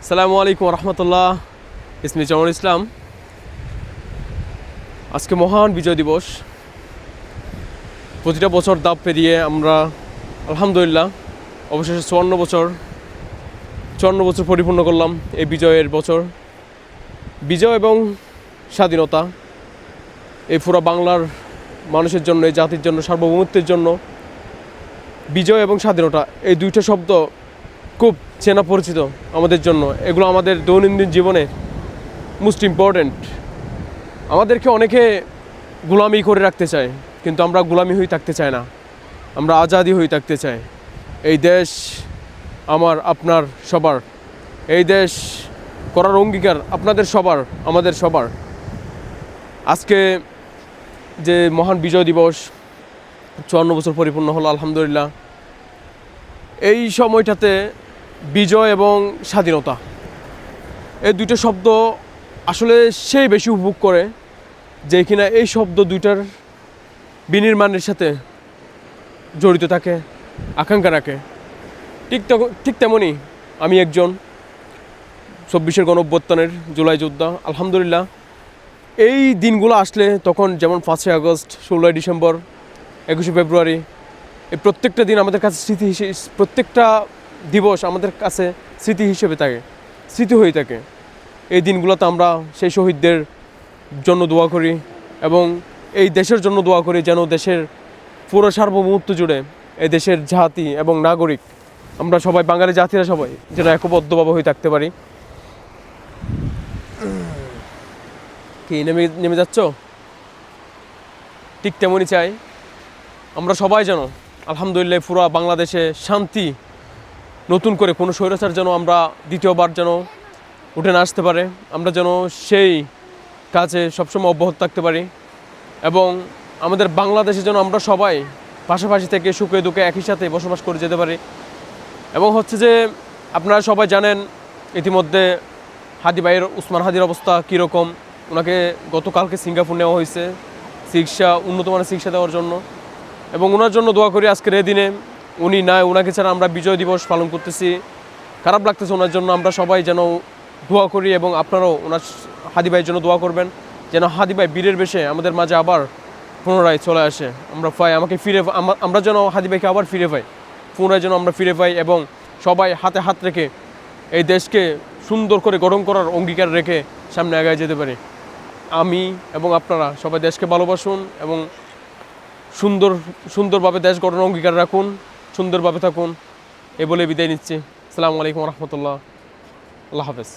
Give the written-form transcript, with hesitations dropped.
আসসালামু আলাইকুম রহমতুল্লাহ। ইসমি জামাল ইসলাম। আজকে মহান বিজয় দিবস। প্রতিটা বছর ধাপ পেরিয়ে আমরা আলহামদুলিল্লাহ অবশেষে 54 বছর পরিপূর্ণ করলাম। এই বিজয়ের বছর, বিজয় এবং স্বাধীনতা এই পুরো বাংলার মানুষের জন্য, এই জাতির জন্য, সার্বভৌমত্বের জন্য বিজয় এবং স্বাধীনতা এই দুইটা শব্দ খুব চেনা পরিচিত আমাদের জন্য। এগুলো আমাদের দৈনন্দিন জীবনে মোস্ট ইম্পর্ট্যান্ট। আমাদেরকে অনেকে গোলামি করে রাখতে চায়, কিন্তু আমরা গোলামি হয়ে থাকতে চাই না, আমরা আজাদি হয়ে থাকতে চাই। এই দেশ আমার, আপনার, সবার। এই দেশ করার অঙ্গীকার আপনাদের সবার, আমাদের সবার। আজকে যে মহান বিজয় দিবস 54 বছর পরিপূর্ণ হলো আলহামদুলিল্লাহ। এই সময়টাতে বিজয় এবং স্বাধীনতা এই দুটো শব্দ আসলে সেই বেশি উপভোগ করে যে কিনা এই শব্দ দুইটার বিনির্মাণের সাথে জড়িত থাকে, আকাঙ্ক্ষা রাখে। ঠিক তেমনই আমি একজন 24-এর গণঅভ্যুত্থানের জুলাই যোদ্ধা। আলহামদুলিল্লাহ এই দিনগুলো আসলে তখন যেমন 5ই আগস্ট, 16ই ডিসেম্বর, 21শে ফেব্রুয়ারি, এই প্রত্যেকটা দিন আমাদের কাছে স্মৃতি হিসেবে, প্রত্যেকটা দিবস আমাদের কাছে স্মৃতি হিসেবে থাকে, স্মৃতি হয়ে থাকে। এই দিনগুলোতে আমরা সেই শহীদদের জন্য দোয়া করি এবং এই দেশের জন্য দোয়া করি যেন দেশের পুরো সার্বভৌমত্ব জুড়ে এই দেশের জাতি এবং নাগরিক, আমরা সবাই বাঙালি জাতিরা সবাই যেন একবদ্ধভাবে হয়ে থাকতে পারি। কি নেমে যাচ্ছ? ঠিক তেমনই চাই আমরা সবাই যেন আলহামদুলিল্লাহ পুরো বাংলাদেশে শান্তি, নতুন করে কোনো স্বৈরাচার যেন আমরা দ্বিতীয়বার যেন উঠে না আসতে পারে, আমরা যেন সেই কাজে সবসময় অব্যাহত থাকতে পারি এবং আমাদের বাংলাদেশে যেন আমরা সবাই পাশাপাশি থেকে সুখে দুঃখে একই সাথে বসবাস করে যেতে পারি। এবং হচ্ছে যে আপনারা সবাই জানেন ইতিমধ্যে হাদি ভাইয়ের, উসমান হাদির অবস্থা কীরকম। ওনাকে গতকালকে সিঙ্গাপুর নেওয়া হয়েছে চিকিৎসা, উন্নত মানের চিকিৎসা দেওয়ার জন্য, এবং ওনার জন্য দোয়া করি। আজকের এই দিনে উনি নাই, ওনাকে ছাড়া আমরা বিজয় দিবস পালন করতেছি, খারাপ লাগতেছে ওনার জন্য। আমরা সবাই যেন দোয়া করি এবং আপনারাও ওনার হাদি ভাইয়ের জন্য দোয়া করবেন যেন হাদি ভাই বীরের বেশে আমাদের মাঝে আবার পুনরায় চলে আসে, আমরা পাই, আমরা যেন হাদি ভাইকে আবার ফিরে পাই, পুনরায় যেন আমরা ফিরে পাই এবং সবাই হাতে হাত রেখে এই দেশকে সুন্দর করে গঠন করার অঙ্গীকার রেখে সামনে এগিয়ে যেতে পারি। আমি এবং আপনারা সবাই দেশকে ভালোবাসুন এবং সুন্দরভাবে দেশ গঠনের অঙ্গীকার রাখুন, সুন্দরভাবে থাকুন। এই বলে বিদায় নিচ্ছি। আসসালামু আলাইকুম রহমতুল্লাহ। আল্লাহ হাফেজ।